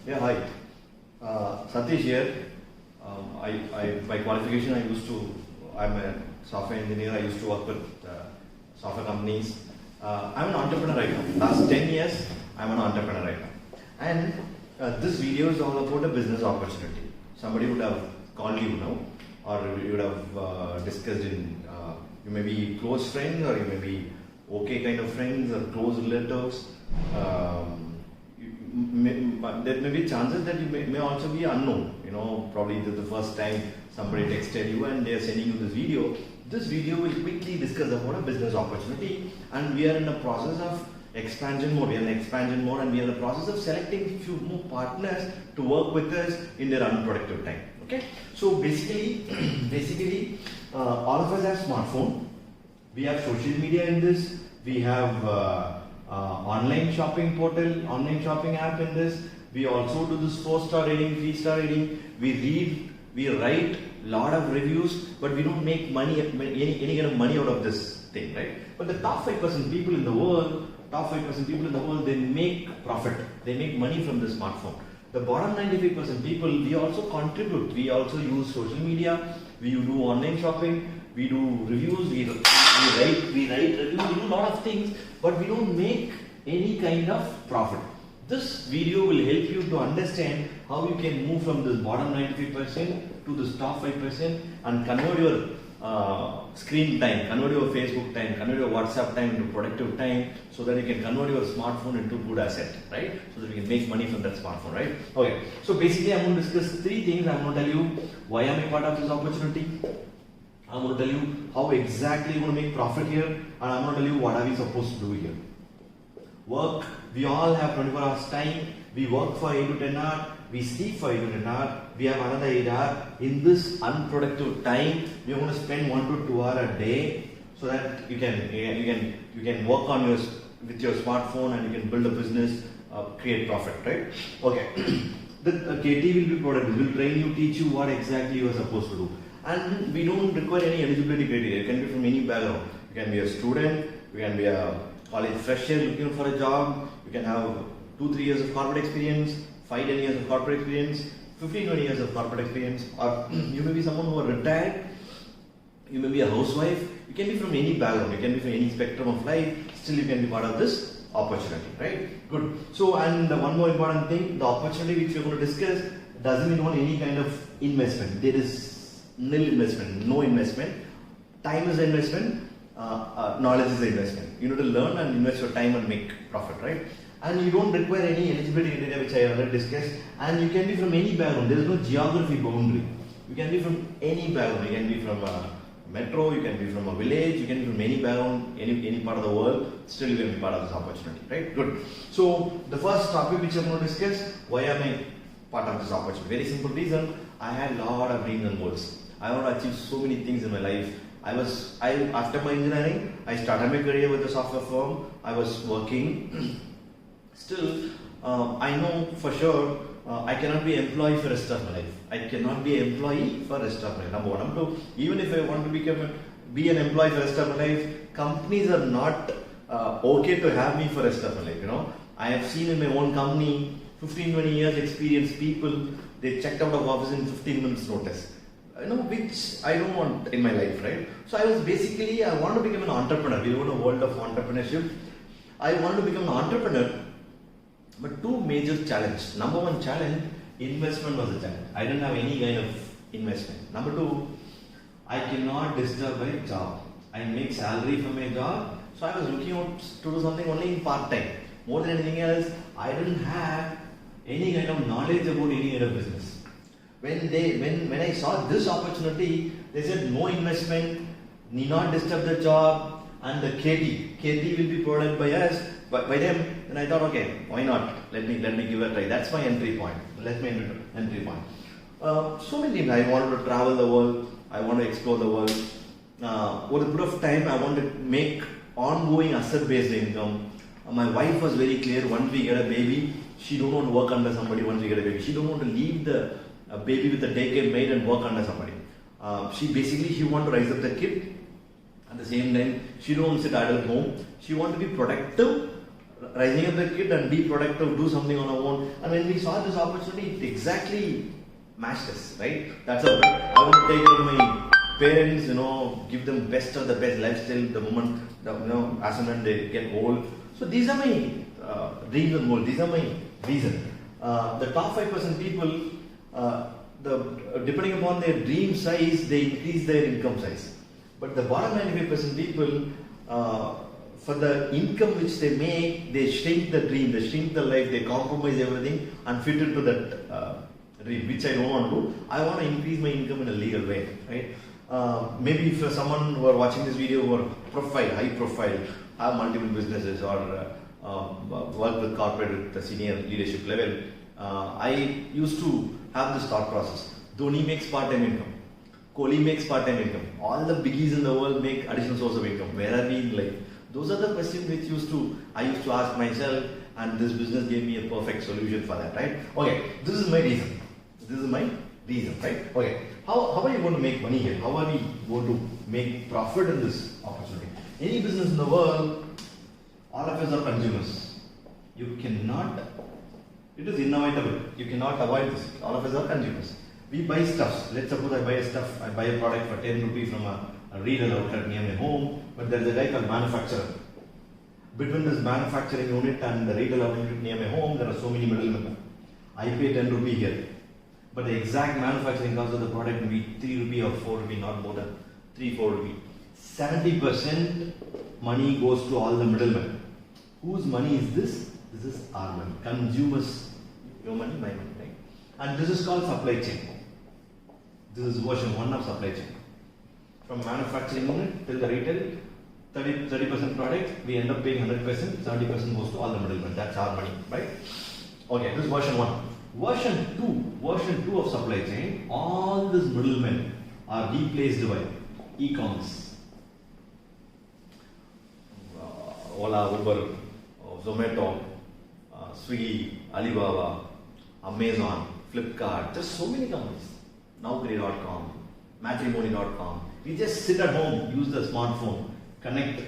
Yeah, hi. Satish here. By qualification, I'm a software engineer. I used to work with software companies. I'm an entrepreneur right now. Last 10 years, I'm an entrepreneur right now. And this video is all about a business opportunity. Somebody would have called you now, or you would have discussed you may be close friends, or you may be okay kind of friends, or close relatives. There may be chances that you may also be unknown. Probably the first time somebody texted you and they are sending you this video. This video will quickly discuss about a business opportunity, and we are in the process of expansion mode. We are in expansion mode, and we are in the process of selecting few more partners to work with us in their unproductive time. Okay, so basically, all of us have smartphone. We have social media in this. We have online shopping portal, online shopping app in this. We also do this 4-star rating, 3-star rating. We read, we write lot of reviews, but we don't make money, any kind of money out of this thing, right? But the top 5% people in the world, they make profit. They make money from the smartphone. The bottom 95% people, we also contribute. We also use social media. We do online shopping. We do reviews. We write reviews. We do a lot of things, but we don't make any kind of profit. This video will help you to understand how you can move from this bottom 95% to this top 5% and convert your screen time, convert your Facebook time, convert your WhatsApp time into productive time, so that you can convert your smartphone into good asset, right? So that you can make money from that smartphone, right? Okay. So basically, I'm going to discuss 3 things. I'm going to tell you why am I part of this opportunity. I'm going to tell you how exactly you're going to make profit here, and I'm going to tell you what are we supposed to do here. Work, we all have 24 hours time. We work for 8 to 10 hours. We sleep for 8 to 10 hours. We have another 8 hours. In this unproductive time, we're going to spend 1 to 2 hours a day, so that you can work on with your smartphone, and you can build a business, create profit, right? Okay. The KT will be provided. We will train you, teach you what exactly you are supposed to do. And we don't require any eligibility criteria. You can be from any background. You can be a student, you can be a college fresher looking for a job, you can have 2-3 years of corporate experience, 5-10 years of corporate experience, 15-20 years of corporate experience, or you may be someone who are retired, you may be a housewife, you can be from any background, you can be from any spectrum of life, still you can be part of this opportunity, right? Good. So, and one more important thing, the opportunity which we are going to discuss doesn't involve any kind of investment. There is nil investment, no investment. Time is the investment. Knowledge is the investment. You need to learn and invest your time and make profit, right? And you don't require any eligibility criteria, which I already discussed. And you can be from any background. There is no geography boundary. You can be from any background. You can be from a metro. You can be from a village. You can be from any background, any part of the world. Still, you can be part of this opportunity, right? Good. So the first topic which I'm going to discuss: why am I part of this opportunity? Very simple reason. I had a lot of dreams and goals. I want to achieve so many things in my life. After my engineering, I started my career with a software firm. I was working. Still, I know for sure I cannot be an employee for the rest of my life. I cannot be an employee for the rest of my life. Number one. Number two, even if I want to be an employee for the rest of my life, companies are not okay to have me for the rest of my life. I have seen in my own company 15-20 years experienced people, they checked out of office in 15 minutes notice. Which I don't want in my life, right? So I want to become an entrepreneur. We live in a world of entrepreneurship. I want to become an entrepreneur, but 2 major challenges. Number 1 challenge, investment was a challenge. I didn't have any kind of investment. Number 2, I cannot disturb my job. I make salary from my job, so I was looking out to do something only in part-time. More than anything else, I didn't have any kind of knowledge about any kind of business. When I saw this opportunity, they said no investment, need not disturb the job, and the KT will be provided by us, by them. And I thought, okay, why not? Let me give it a try. That's my entry point. That's my entry point. So many things. I wanted to travel the world. I want to explore the world. Over a bit of time, I want to make ongoing asset-based income. My wife was very clear. Once we get a baby, she don't want to work under somebody. Once we get a baby, she don't want to leave the baby with a daycare maid and work under somebody. She want to raise up the kid. At the same time, she don't sit idle at home. She want to be productive rising up the kid and be productive, do something on our own. And when we saw this opportunity, it exactly matched us, right? That's how I want to take care of my parents, give them best of the best lifestyle the moment, as and when they get old. So these are my dreams and goals. These are my reason. The top 5% people, depending upon their dream size, they increase their income size. But the bottom 95% people, for the income which they make, they shrink the dream, they shrink the life, they compromise everything and fit into that dream, which I don't want to do. I want to increase my income in a legal way, right? Maybe for someone who are watching this video who are high profile, have multiple businesses or work with corporate with the senior leadership level, I used to have this thought process. Dhoni makes part-time income. Kohli makes part-time income. All the biggies in the world make additional source of income. Where are we in life? Those are the questions which I used to ask myself, and this business gave me a perfect solution for that, right? Okay, this is my reason. Right? Okay, how are you going to make money here? How are we going to make profit in this opportunity? Any business in the world, all of us are consumers. You cannot, it is inevitable. You cannot avoid this. All of us are consumers. We buy stuff. Let's suppose I buy a product for 10 rupees from a retail outlet near my home, but there is a guy called manufacturer. Between this manufacturing unit and the retail outlet near my home, there are so many middlemen. I pay 10 rupees here, but the exact manufacturing cost of the product will be 3 rupees or 4 rupees, not more than 3-4 rupees. 70% money goes to all the middlemen. Whose money is this? This is our money. Consumers, your money, my money, right? And this is called supply chain. This is version 1 of supply chain. From manufacturing unit till the retail, 30% product, we end up paying 100%, 70% goes to all the middlemen. That's our money, right? Okay, this is version 1. Version 2 of supply chain, all these middlemen are replaced by e-commerce. Ola, Uber, Zomato, Swiggy, Alibaba, Amazon, Flipkart, just so many companies. Naukri.com, Matrimony.com. We just sit at home, use the smartphone, connect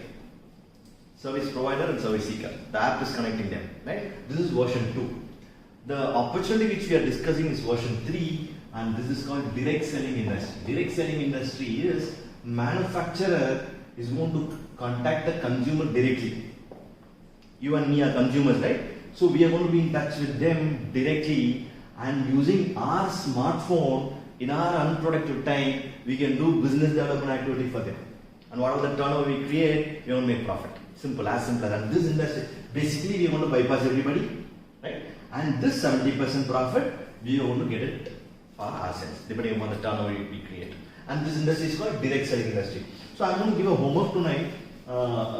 service provider and service seeker. The app is connecting them, right? This is version 2. The opportunity which we are discussing is version 3, and this is called direct selling industry. Direct selling industry is manufacturer is going to contact the consumer directly. You and me are consumers, right? So we are going to be in touch with them directly, and using our smartphone in our unproductive time, we can do business development activity for them. And whatever the turnover we create, we want to make profit. Simple as. And this industry, basically we want to bypass everybody, right? And this 70% profit, we want to get it for ourselves, depending upon the turnover we create. And this industry is called direct selling industry. So I'm going to give a homework tonight.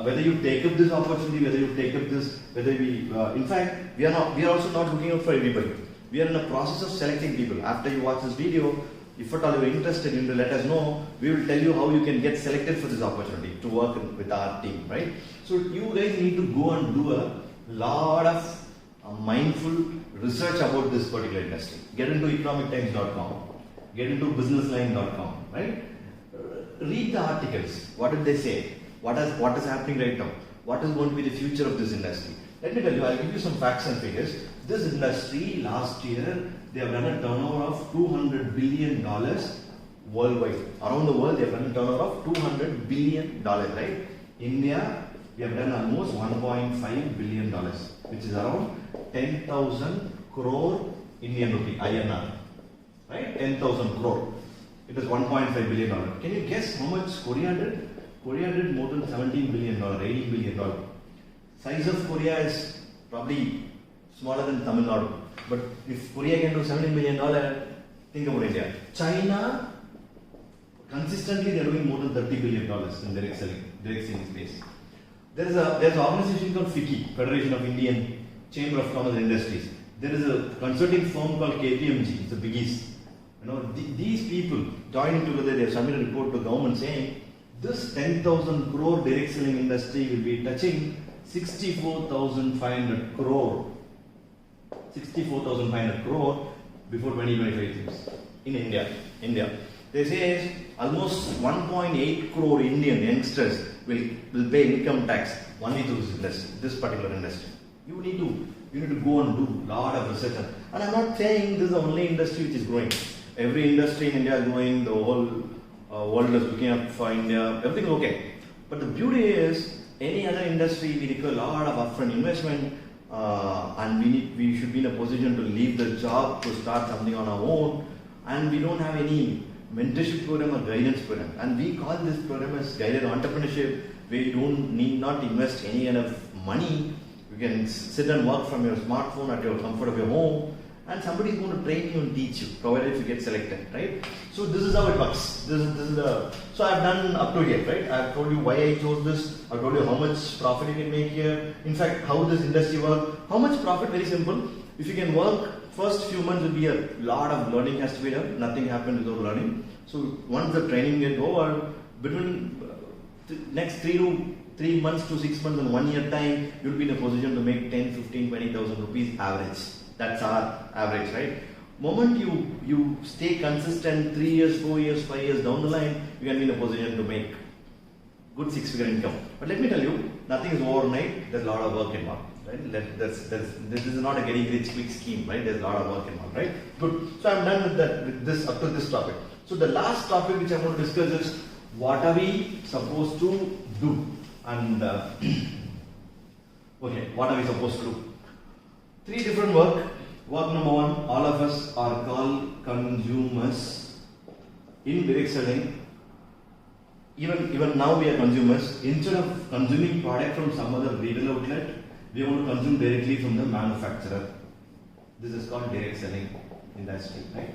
Whether you take up this opportunity, whether you take up this, in fact, we are also not looking out for everybody. We are in the process of selecting people. After you watch this video, if at all you are interested, you will let us know. We will tell you how you can get selected for this opportunity to work with our team, right? So you guys need to go and do a lot of mindful research about this particular industry. Get into economictimes.com, get into businessline.com, right? Read the articles. What did they say? What is happening right now? What is going to be the future of this industry? Let me tell you, I'll give you some facts and figures. This industry last year, they have done a turnover of $200 billion worldwide. Around the world, they have done a turnover of $200 billion, right? India, we have done almost $1.5 billion, which is around 10,000 crore Indian rupee, INR, right? 10,000 crore. It is $1.5 billion. Can you guess how much Korea did? Korea did more than $17 billion, $18 billion. Size of Korea is probably smaller than Tamil Nadu. But if Korea can do $17 billion, think about India. China, consistently they are doing more than $30 billion in direct selling space. There's an organization called FICCI, Federation of Indian Chamber of Commerce and Industries. There is a consulting firm called KPMG, it's the biggest. These people joining together, they have submitted a report to government saying this 10,000 crore direct selling industry will be touching 64,500 crore. 64,500 crore before 2025 in India. They say almost 1.8 crore Indian youngsters will pay income tax only through this particular industry. You need to go and do a lot of research. And I'm not saying this is the only industry which is growing. Every industry in India is growing. The whole world is looking up for India. Everything is okay. But the beauty is, any other industry we require a lot of upfront investment, and we should be in a position to leave the job to start something on our own, and we don't have any mentorship program or guidance program. And we call this program as guided entrepreneurship, where you need not invest any kind of money. You can sit and work from your smartphone at your comfort of your home, and somebody is going to train you and teach you, provided if you get selected, right? So this is how it works. So I've done up to here, right? I've told you why I chose this. I've told you how much profit you can make here. In fact, how this industry works. How much profit? Very simple. If you can work, first few months will be a lot of learning has to be done. Nothing happens without learning. So once the training gets over, between next 3 months to 6 months and 1 year time, you'll be in a position to make 10, 15, 20,000 rupees average. That's our average, right? Moment you stay consistent, 3 years, 4 years, 5 years down the line, you can be in a position to make good 6-figure income. But let me tell you, nothing is overnight. There's a lot of work involved, right? This is not a getting rich quick scheme, right? There's a lot of work involved, right? Good. So I'm done with that. With this up to this topic. So the last topic which I want to discuss is what are we supposed to do? And okay, what are we supposed to do? 3 different work. Work number 1, all of us are called consumers in direct selling. Even now we are consumers. Instead of consuming product from some other retail outlet, we want to consume directly from the manufacturer. This is called direct selling industry, right?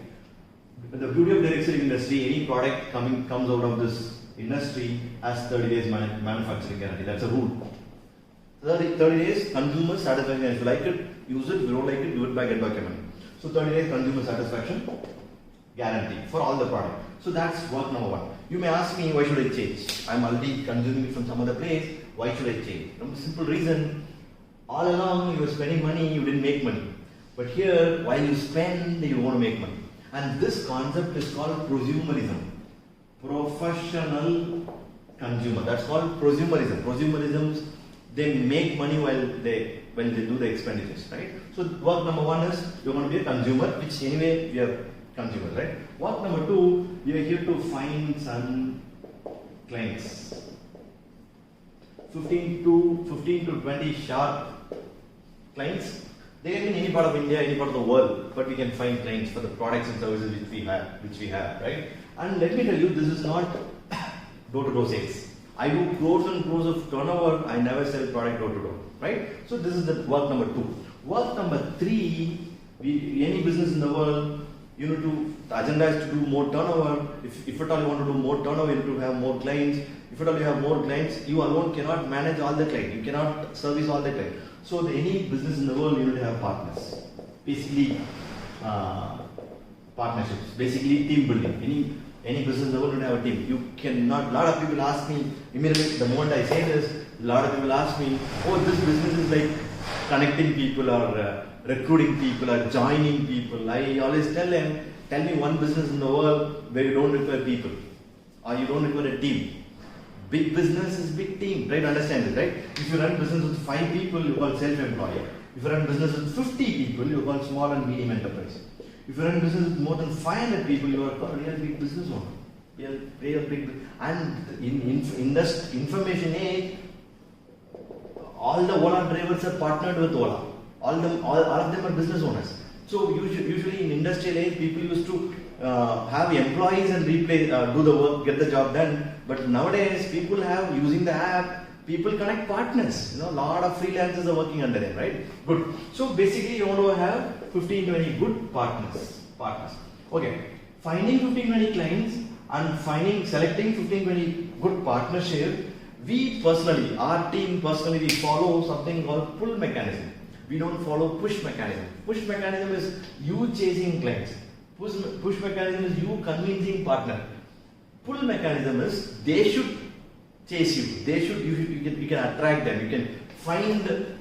The beauty of direct selling industry, any product comes out of this industry has 30 days manufacturing guarantee. That's a rule. 30 days consumer satisfaction. If you like it, use it. If you don't like it, give it back, get back your money. So 30 days consumer satisfaction guarantee for all the product. So that's work number 1. You may ask me, why should I change? I'm already consuming it from some other place. Why should I change? For a simple reason. All along you were spending money, you didn't make money. But here, while you spend, you want to make money. And this concept is called prosumerism. Professional consumer. That's called prosumerism. Prosumerism, they make money when they do the expenditures, right? So work number 1 is you're going to be a consumer, which anyway we are consumers, right? Work number 2, you are here to find some clients. 15 to 20 sharp clients. They can be in any part of India, any part of the world, but we can find clients for the products and services which we have, right? And let me tell you, this is not door-to-door sales. I do crores and crores of turnover. I never sell product door-to-door, right? So this is the work number 2. Work number 3, any business in the world, the agenda is to do more turnover. If at all you want to do more turnover, you need to have more clients. If at all you have more clients, you alone cannot manage all the clients. You cannot service all the clients. So any business in the world, you need to have partners. Basically, partnerships. Basically, team building. Any business in the world, you need to have a team. You cannot. A lot of people ask me immediately the moment I say this. A lot of people ask me, "Oh, this business is like connecting people or recruiting people or joining people." I always tell them, "Tell me one business in the world where you don't require people or you don't require a team." Big business is big team, right? Understand it, right? If you run business with 5 people, you call self-employed. If you run business with 50 people, you call small and medium enterprise. If you run business with more than 500 people, you are called real big business owner. Real big. And in information age, all the Ola drivers are partnered with Ola. All of them are business owners. So usually in industrial age, people used to have employees and do the work, get the job done. But nowadays, people have, using the app, people connect partners. A lot of freelancers are working under them, right? Good. So basically, you want to have 15-20 good partners. Okay. Finding 15-20 clients and selecting 15-20 good partnership. We personally, our team personally, we follow something called pull mechanism. We don't follow push mechanism. Push mechanism is you chasing clients. Push mechanism is you convincing partner. Pull mechanism is they should chase you. You can attract them. You can find good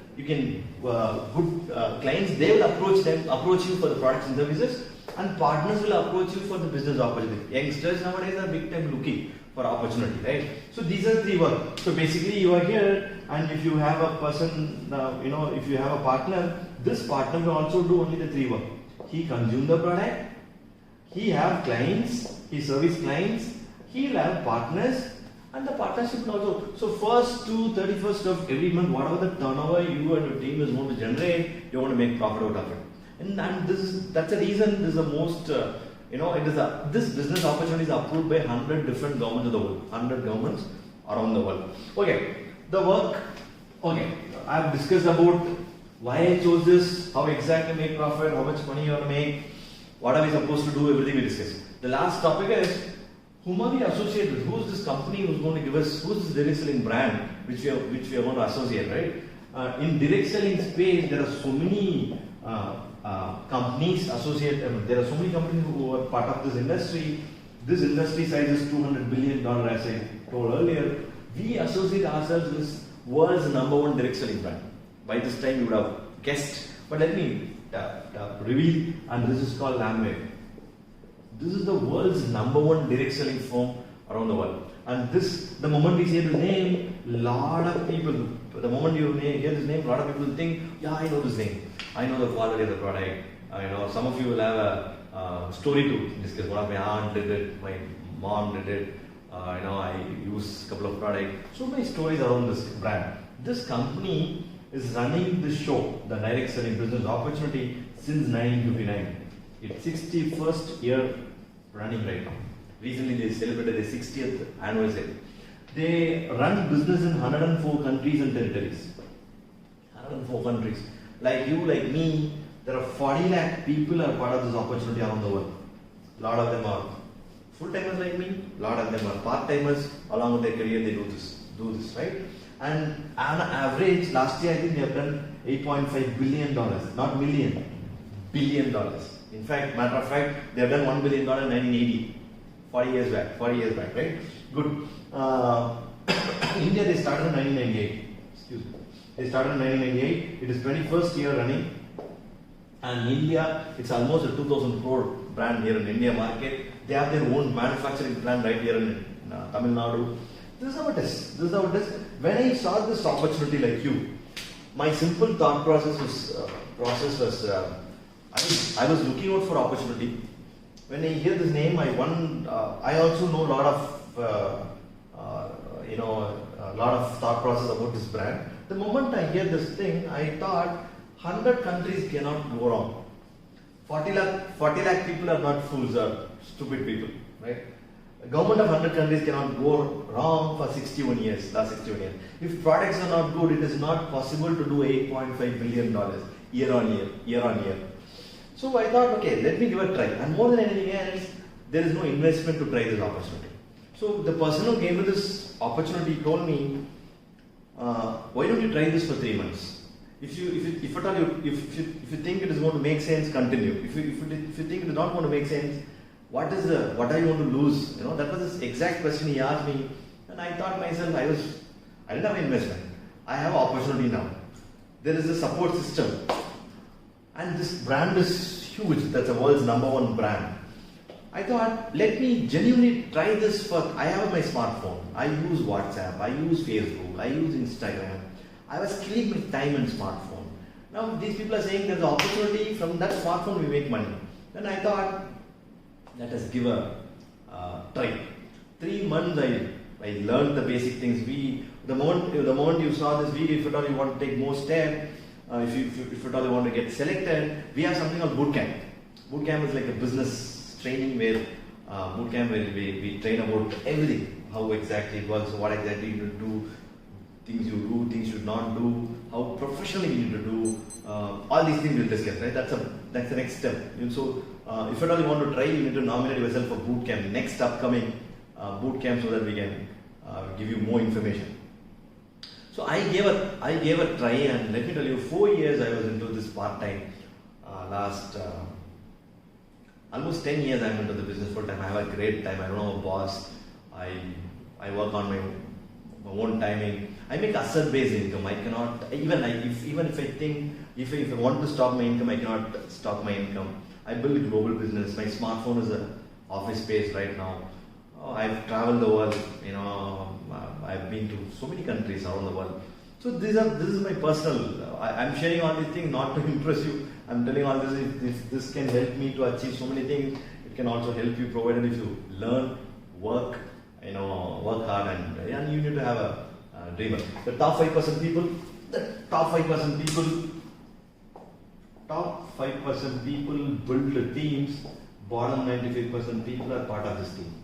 clients. They will approach you for the products and services. and partners will approach you for the business opportunity. Youngsters nowadays are big time looking for opportunity, right? So these are three work. So basically you are here, and if you have a person, if you have a partner, this partner will also do only the three work. He consume the product, he have clients, he service clients, he will have partners, and the partnership will also. So first to 31st of every month, whatever the turnover you and your team is going to generate, you want to make profit out of it. And that's the reason this is the most, this business opportunity is approved by 100 different governments of the world, 100 governments around the world. Okay, the work, okay, I have discussed about why I chose this, how exactly make profit, how much money you want to make, what are we supposed to do, everything we discussed. The last topic is, whom are we associated with? Who's this company who's going to give us, who's this direct selling brand which we are going to associate, right? In direct selling space, there are so many companies associated, there are so many companies who are part of this industry. This industry size is $200 billion, as I told earlier. We associate ourselves with world's #1 direct selling brand. By this time you would have guessed, but let me reveal, and this is called Amway. This is the world's #1 direct selling firm around the world. And this, the moment we say the name, lot of people, the moment you hear this name, lot of people think, yeah, I know this name. I know the quality of the product. Some of you will have a story to discuss. One of my aunt did it, my mom did it. I use a couple of products. So many stories around this brand. This company is running this show, the direct selling business opportunity, since 1959. It's 61st year running right now. Recently they celebrated their 60th anniversary. They run business in 104 countries and territories. 104 countries. Like you, like me, there are 40 lakh people are part of this opportunity around the world. A lot of them are full-timers like me, a lot of them are part-timers. Along with their career, they do this, right? And on average, last year I think they have done $8.5 billion, not million, billion dollars. In fact, matter of fact, they have done $1 billion in 1980, 40 years back, right? Good. India, they started in 1998. Excuse me. They started in 1998. It is 21st year running. And India, it's almost a 2,000 crore brand here in India market. They have their own manufacturing plant right here in Tamil Nadu. This is how it is. When I saw this opportunity like you, my simple thought process was, I was looking out for opportunity. When I hear this name, I also know a lot of thought process about this brand. The moment I hear this thing, I thought 100 countries cannot go wrong. 40 lakh people are not fools or stupid people, right? The government of 100 countries cannot go wrong for last 61 years. If products are not good, it is not possible to do $8.5 billion year on year. So I thought, okay, let me give a try. And more than anything else, there is no investment to try this opportunity. So the person who gave me this opportunity told me, why don't you try this for 3 months? If you think it is going to make sense, continue. If you think it is not going to make sense, what are you going to lose? That was the exact question he asked me, and I thought myself, I didn't have an investment. I have an opportunity now. There is a support system, and this brand is huge. That's the world's #1 brand. I thought, let me genuinely try this I have my smartphone. I use WhatsApp, I use Facebook, I use Instagram. I was killing my time in smartphone. Now these people are saying there's an opportunity, from that smartphone we make money. Then I thought, let us give a try. 3 months I learned the basic things. The moment you saw this video, if at all you want to take more steps, if at all you want to get selected, we have something called bootcamp. Bootcamp is like a business training where we train about everything, how exactly it works, what exactly you need to do, things you do, things you should not do, how professionally you need to do, all these things we'll discuss, right? That's the next step. And so, if at all you want to try, you need to nominate yourself for bootcamp, next upcoming bootcamp, so that we can give you more information. So I gave a try, and let me tell you, 4 years I was into this part-time. Last almost 10 years I'm into the business full-time. I have a great time. I don't have a boss. I work on my my own timing. I make asset-based income. I cannot even if I think if I want to stop my income, I cannot stop my income. I build a global business. My smartphone is a office space right now. I've traveled the world. I've been to so many countries around the world. So this is my personal. I'm sharing all these things not to impress you. I'm telling all this. If this can help me to achieve so many things, it can also help you, provided if you learn, work, work hard, and you need to have a dreamer. The top 5% people, top 5% people build the teams. Bottom 95% people are part of this team.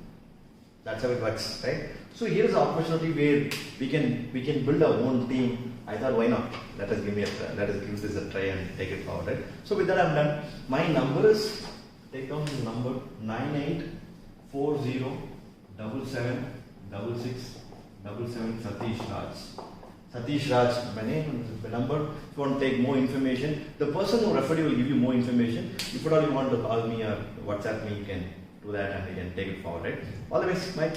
That's how it works, right? So here is an opportunity where we can build our own team. I thought, why not? Let us give this a try and take it forward, right? So with that, I'm done. My number is, take down the number 9840776677 Satish Raj. Satish Raj, my name, the number. If you want to take more information, the person who referred you will give you more information. If at all you want to call me or WhatsApp me, you can do that and you can take it forward, right? All the best, Mike.